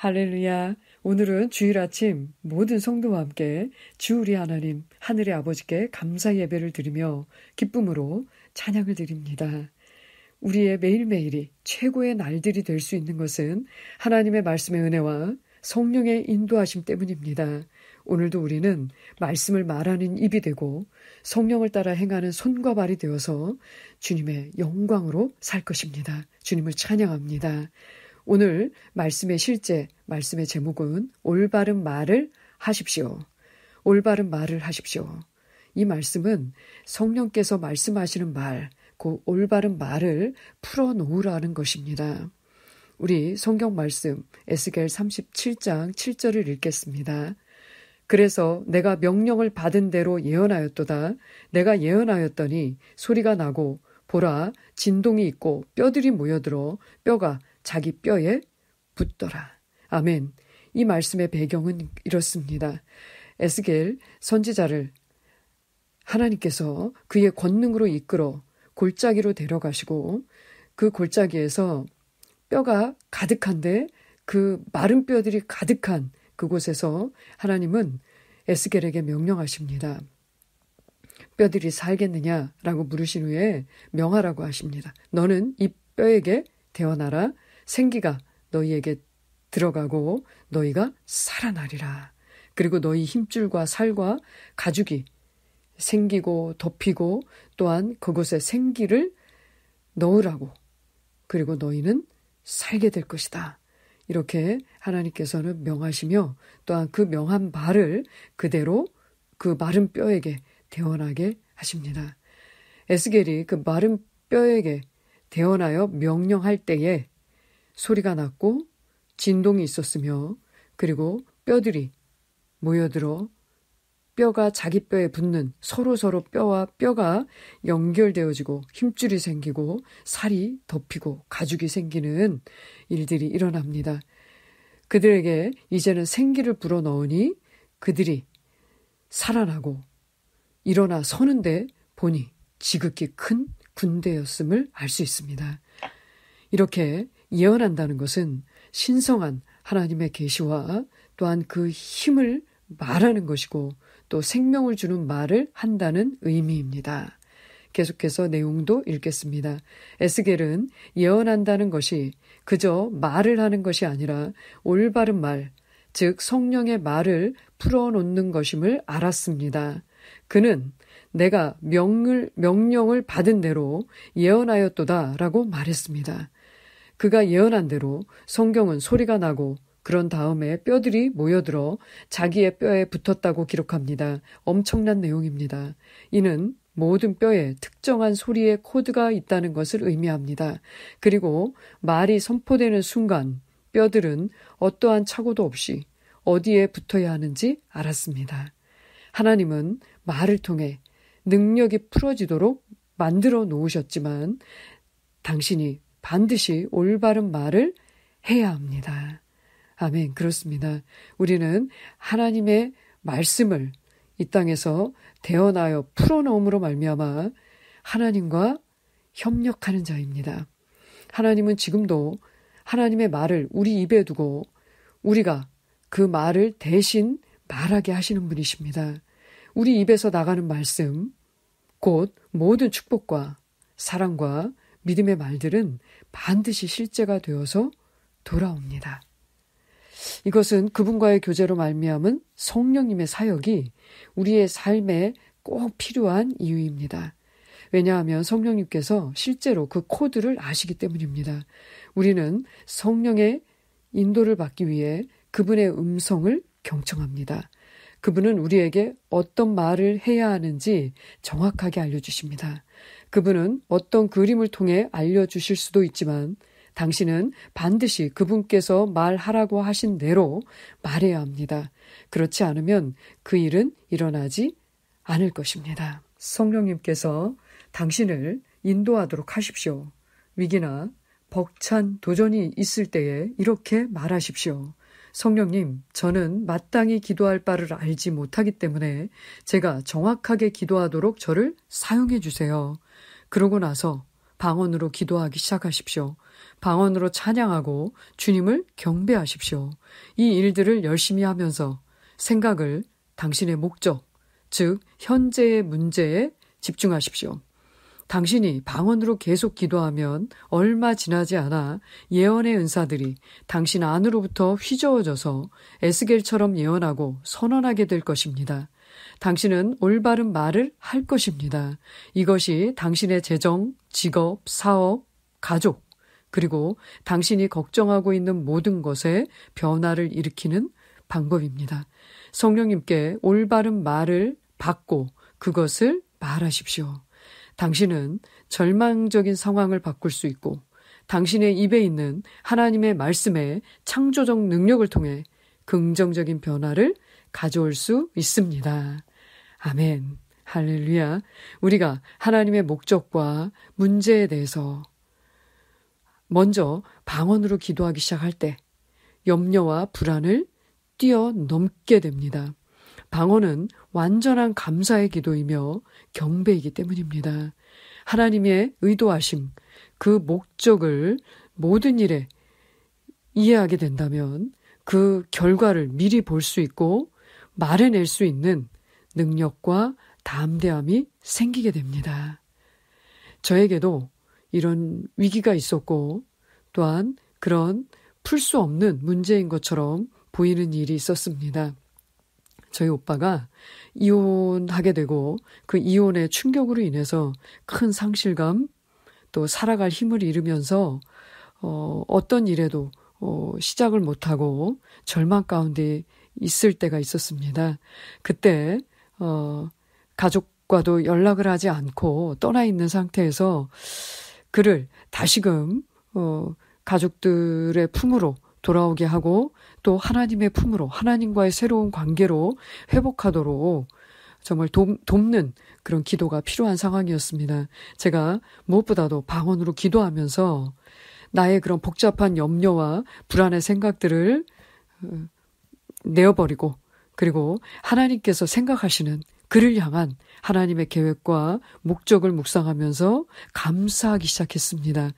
할렐루야. 오늘은 주일 아침 모든 성도와 함께 주 우리 하나님 하늘의 아버지께 감사 예배를 드리며 기쁨으로 찬양을 드립니다. 우리의 매일매일이 최고의 날들이 될 수 있는 것은 하나님의 말씀의 은혜와 성령의 인도하심 때문입니다. 오늘도 우리는 말씀을 말하는 입이 되고 성령을 따라 행하는 손과 발이 되어서 주님의 영광으로 살 것입니다. 주님을 찬양합니다. 오늘 말씀의 실제, 말씀의 제목은 올바른 말을 하십시오. 올바른 말을 하십시오. 이 말씀은 성령께서 말씀하시는 말, 그 올바른 말을 풀어놓으라는 것입니다. 우리 성경 말씀 에스겔 37장 7절을 읽겠습니다. 그래서 내가 명령을 받은 대로 예언하였도다. 내가 예언하였더니 소리가 나고 보라 진동이 있고 뼈들이 모여들어 뼈가 자기 뼈에 붙더라. 아멘. 이 말씀의 배경은 이렇습니다. 에스겔 선지자를 하나님께서 그의 권능으로 이끌어 골짜기로 데려가시고 그 골짜기에서 뼈가 가득한데 그 마른 뼈들이 가득한 그곳에서 하나님은 에스겔에게 명령하십니다. 뼈들이 살겠느냐라고 물으신 후에 명하라고 하십니다. 너는 이 뼈에게 태어나라. 생기가 너희에게 들어가고 너희가 살아나리라. 그리고 너희 힘줄과 살과 가죽이 생기고 덮이고 또한 그곳에 생기를 넣으라고. 그리고 너희는 살게 될 것이다. 이렇게 하나님께서는 명하시며 또한 그 명한 바를 그대로 그 마른 뼈에게 태어나게 하십니다. 에스겔이 그 마른 뼈에게 태어나여 명령할 때에 소리가 났고 진동이 있었으며 그리고 뼈들이 모여들어 뼈가 자기 뼈에 붙는 서로 뼈와 뼈가 연결되어지고 힘줄이 생기고 살이 덮이고 가죽이 생기는 일들이 일어납니다. 그들에게 이제는 생기를 불어넣으니 그들이 살아나고 일어나 서는데 보니 지극히 큰 군대였음을 알 수 있습니다. 이렇게 예언한다는 것은 신성한 하나님의 계시와 또한 그 힘을 말하는 것이고 또 생명을 주는 말을 한다는 의미입니다. 계속해서 내용도 읽겠습니다. 에스겔은 예언한다는 것이 그저 말을 하는 것이 아니라 올바른 말, 즉 성령의 말을 풀어놓는 것임을 알았습니다. 그는 내가 명령을 받은 대로 예언하였도다라고 말했습니다. 그가 예언한 대로 성경은 소리가 나고 그런 다음에 뼈들이 모여들어 자기의 뼈에 붙었다고 기록합니다. 엄청난 내용입니다. 이는 모든 뼈에 특정한 소리의 코드가 있다는 것을 의미합니다. 그리고 말이 선포되는 순간 뼈들은 어떠한 착오도 없이 어디에 붙어야 하는지 알았습니다. 하나님은 말을 통해 능력이 풀어지도록 만들어 놓으셨지만 당신이 반드시 올바른 말을 해야 합니다. 아멘. 그렇습니다. 우리는 하나님의 말씀을 이 땅에서 대언하여 풀어놓음으로 말미암아 하나님과 협력하는 자입니다. 하나님은 지금도 하나님의 말을 우리 입에 두고 우리가 그 말을 대신 말하게 하시는 분이십니다. 우리 입에서 나가는 말씀, 곧 모든 축복과 사랑과 믿음의 말들은 반드시 실제가 되어서 돌아옵니다. 이것은 그분과의 교제로 말미암은 성령님의 사역이 우리의 삶에 꼭 필요한 이유입니다. 왜냐하면 성령님께서 실제로 그 코드를 아시기 때문입니다. 우리는 성령의 인도를 받기 위해 그분의 음성을 경청합니다. 그분은 우리에게 어떤 말을 해야 하는지 정확하게 알려주십니다. 그분은 어떤 그림을 통해 알려주실 수도 있지만 당신은 반드시 그분께서 말하라고 하신 대로 말해야 합니다. 그렇지 않으면 그 일은 일어나지 않을 것입니다. 성령님께서 당신을 인도하도록 하십시오. 위기나 벅찬 도전이 있을 때에 이렇게 말하십시오. 성령님, 저는 마땅히 기도할 바를 알지 못하기 때문에 제가 정확하게 기도하도록 저를 사용해 주세요. 그러고 나서 방언으로 기도하기 시작하십시오. 방언으로 찬양하고 주님을 경배하십시오. 이 일들을 열심히 하면서 생각을 당신의 목적, 즉 현재의 문제에 집중하십시오. 당신이 방언으로 계속 기도하면 얼마 지나지 않아 예언의 은사들이 당신 안으로부터 휘저어져서 에스겔처럼 예언하고 선언하게 될 것입니다. 당신은 올바른 말을 할 것입니다. 이것이 당신의 재정, 직업, 사업, 가족, 그리고 당신이 걱정하고 있는 모든 것에 변화를 일으키는 방법입니다. 성령님께 올바른 말을 받고 그것을 말하십시오. 당신은 절망적인 상황을 바꿀 수 있고 당신의 입에 있는 하나님의 말씀의 창조적 능력을 통해 긍정적인 변화를 가져올 수 있습니다. 아멘. 할렐루야. 우리가 하나님의 목적과 문제에 대해서 먼저 방언으로 기도하기 시작할 때 염려와 불안을 뛰어넘게 됩니다. 방언은 완전한 감사의 기도이며 경배이기 때문입니다. 하나님의 의도하심, 그 목적을 모든 일에 이해하게 된다면 그 결과를 미리 볼 수 있고 말해낼 수 있는 능력과 담대함이 생기게 됩니다. 저에게도 이런 위기가 있었고 또한 그런 풀 수 없는 문제인 것처럼 보이는 일이 있었습니다. 저희 오빠가 이혼하게 되고 그 이혼의 충격으로 인해서 큰 상실감, 또 살아갈 힘을 잃으면서 어떤 일에도 시작을 못하고 절망 가운데 있을 때가 있었습니다. 그때 가족과도 연락을 하지 않고 떠나 있는 상태에서 그를 다시금 가족들의 품으로 돌아오게 하고 또 하나님의 품으로 하나님과의 새로운 관계로 회복하도록 정말 돕는 그런 기도가 필요한 상황이었습니다. 제가 무엇보다도 방언으로 기도하면서 나의 그런 복잡한 염려와 불안의 생각들을 내어버리고 그리고 하나님께서 생각하시는 그를 향한 하나님의 계획과 목적을 묵상하면서 감사하기 시작했습니다.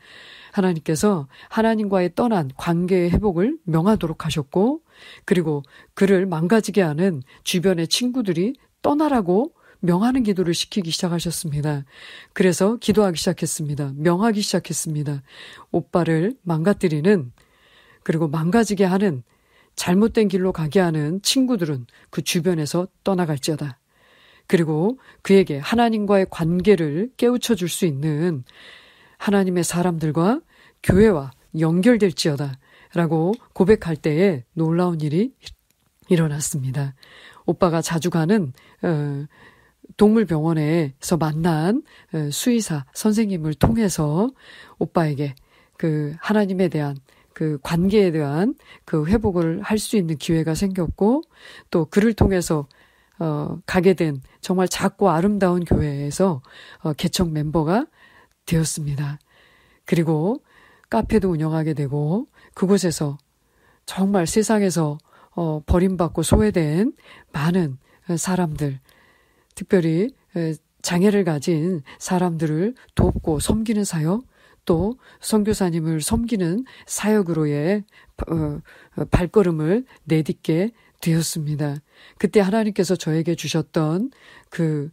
하나님께서 하나님과의 떠난 관계의 회복을 명하도록 하셨고 그리고 그를 망가지게 하는 주변의 친구들이 떠나라고 명하는 기도를 시키기 시작하셨습니다. 그래서 기도하기 시작했습니다. 명하기 시작했습니다. 오빠를 망가뜨리는 그리고 망가지게 하는 잘못된 길로 가게 하는 친구들은 그 주변에서 떠나갈지어다. 그리고 그에게 하나님과의 관계를 깨우쳐 줄 수 있는 하나님의 사람들과 교회와 연결될지어다 라고 고백할 때에 놀라운 일이 일어났습니다. 오빠가 자주 가는 동물병원에서 만난 수의사 선생님을 통해서 오빠에게 그 하나님에 대한 그 관계에 대한 그 회복을 할 수 있는 기회가 생겼고 또 그를 통해서 가게 된 정말 작고 아름다운 교회에서 개척 멤버가 되었습니다. 그리고 카페도 운영하게 되고 그곳에서 정말 세상에서 버림받고 소외된 많은 사람들, 특별히 장애를 가진 사람들을 돕고 섬기는 사역, 또 선교사님을 섬기는 사역으로의 발걸음을 내딛게 되었습니다. 그때 하나님께서 저에게 주셨던 그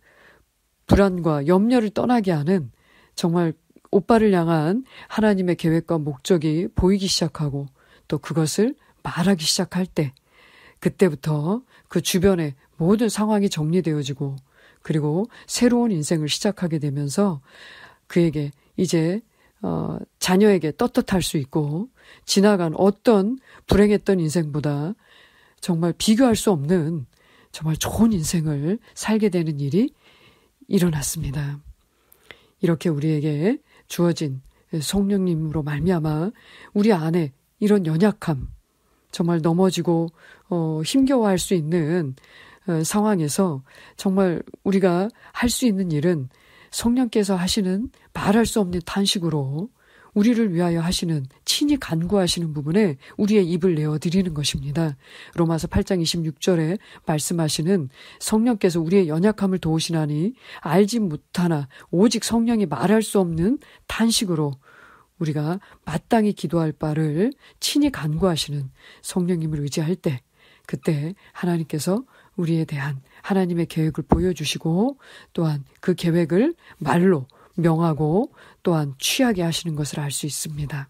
불안과 염려를 떠나게 하는 정말 오빠를 향한 하나님의 계획과 목적이 보이기 시작하고 또 그것을 말하기 시작할 때 그때부터 그 주변의 모든 상황이 정리되어지고 그리고 새로운 인생을 시작하게 되면서 그에게 이제 자녀에게 떳떳할 수 있고 지나간 어떤 불행했던 인생보다 정말 비교할 수 없는 정말 좋은 인생을 살게 되는 일이 일어났습니다. 이렇게 우리에게 주어진 성령님으로 말미암아 우리 안에 이런 연약함, 정말 넘어지고 힘겨워할 수 있는 상황에서 정말 우리가 할 수 있는 일은 성령께서 하시는 말할 수 없는 탄식으로 우리를 위하여 하시는 친히 간구하시는 부분에 우리의 입을 내어드리는 것입니다. 로마서 8장 26절에 말씀하시는 성령께서 우리의 연약함을 도우시나니 알지 못하나 오직 성령이 말할 수 없는 탄식으로 우리가 마땅히 기도할 바를 친히 간구하시는 성령님을 의지할 때, 그때 하나님께서 우리에 대한 하나님의 계획을 보여주시고 또한 그 계획을 말로 명하고 또한 취하게 하시는 것을 알 수 있습니다.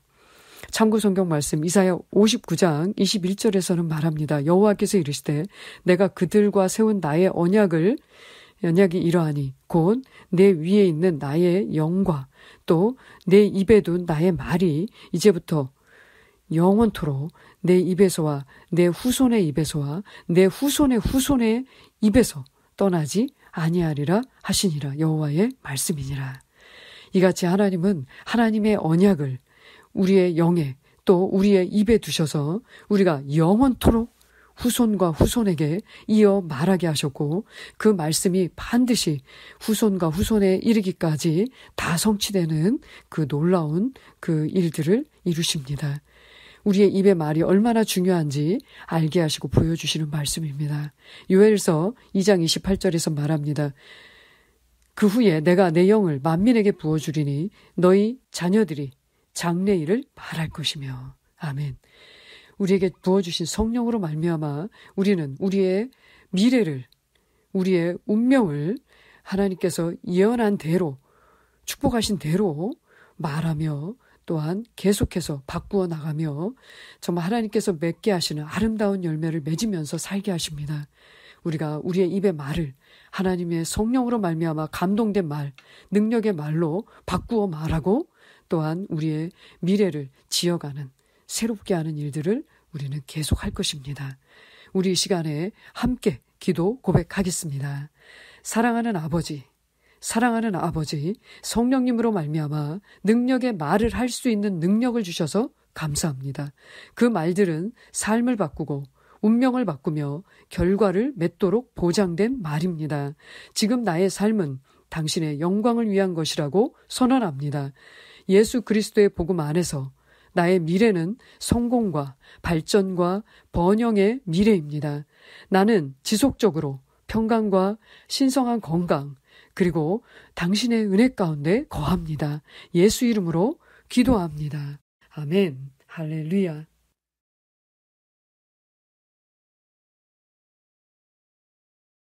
참고 성경 말씀 이사야 59장 21절에서는 말합니다. 여호와께서 이르시되 내가 그들과 세운 나의 언약이 이러하니 곧 내 위에 있는 나의 영과 또 내 입에 둔 나의 말이 이제부터 영원토록 내 입에서와 내 후손의 입에서와 내 후손의 후손의 입에서 떠나지 아니하리라 하시니라. 여호와의 말씀이니라. 이같이 하나님은 하나님의 언약을 우리의 영에 또 우리의 입에 두셔서 우리가 영원토록 후손과 후손에게 이어 말하게 하셨고 그 말씀이 반드시 후손과 후손에 이르기까지 다 성취되는 그 놀라운 그 일들을 이루십니다. 우리의 입의 말이 얼마나 중요한지 알게 하시고 보여주시는 말씀입니다. 요엘서 2장 28절에서 말합니다. 그 후에 내가 내 영을 만민에게 부어주리니 너희 자녀들이 장래일을 말할 것이며. 아멘. 우리에게 부어주신 성령으로 말미암아 우리는 우리의 미래를, 우리의 운명을 하나님께서 예언한 대로, 축복하신 대로 말하며 또한 계속해서 바꾸어 나가며 정말 하나님께서 맺게 하시는 아름다운 열매를 맺으면서 살게 하십니다. 우리가 우리의 입의 말을 하나님의 성령으로 말미암아 감동된 말, 능력의 말로 바꾸어 말하고 또한 우리의 미래를 지어가는 새롭게 하는 일들을 우리는 계속할 것입니다. 우리 이 시간에 함께 기도 고백하겠습니다. 사랑하는 아버지, 성령님으로 말미암아 능력의 말을 할 수 있는 능력을 주셔서 감사합니다. 그 말들은 삶을 바꾸고 운명을 바꾸며 결과를 맺도록 보장된 말입니다. 지금 나의 삶은 당신의 영광을 위한 것이라고 선언합니다. 예수 그리스도의 복음 안에서 나의 미래는 성공과 발전과 번영의 미래입니다. 나는 지속적으로 평강과 신성한 건강 그리고 당신의 은혜 가운데 거합니다. 예수 이름으로 기도합니다. 아멘. 할렐루야.